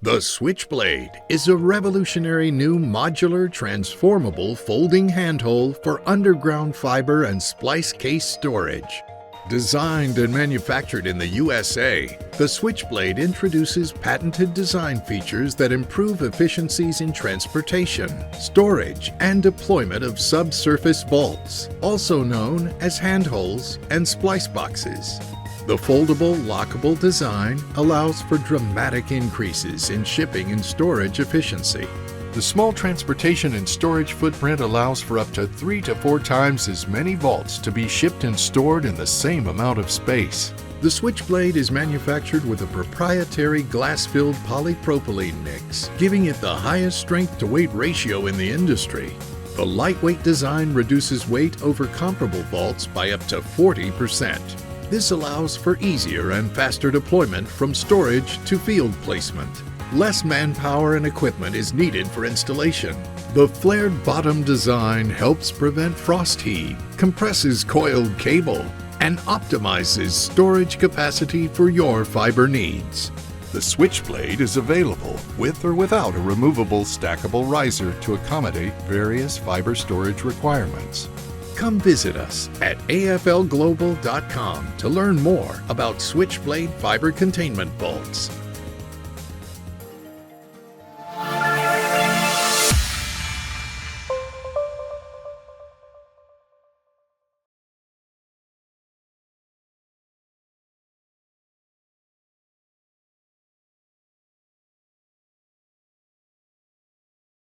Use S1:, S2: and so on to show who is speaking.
S1: The Switchblade is a revolutionary new modular transformable folding handhole for underground fiber and splice case storage. Designed and manufactured in the USA, the Switchblade introduces patented design features that improve efficiencies in transportation, storage, and deployment of subsurface vaults, also known as handholes and splice boxes. The foldable, lockable design allows for dramatic increases in shipping and storage efficiency. The small transportation and storage footprint allows for up to 3 to 4 times as many vaults to be shipped and stored in the same amount of space. The Switchblade is manufactured with a proprietary glass-filled polypropylene mix, giving it the highest strength-to-weight ratio in the industry. The lightweight design reduces weight over comparable vaults by up to 40%. This allows for easier and faster deployment from storage to field placement. Less manpower and equipment is needed for installation. The flared bottom design helps prevent frost heave, compresses coiled cable, and optimizes storage capacity for your fiber needs. The Switchblade is available with or without a removable stackable riser to accommodate various fiber storage requirements. Come visit us at aflglobal.com to learn more about Switchblade fiber containment bolts.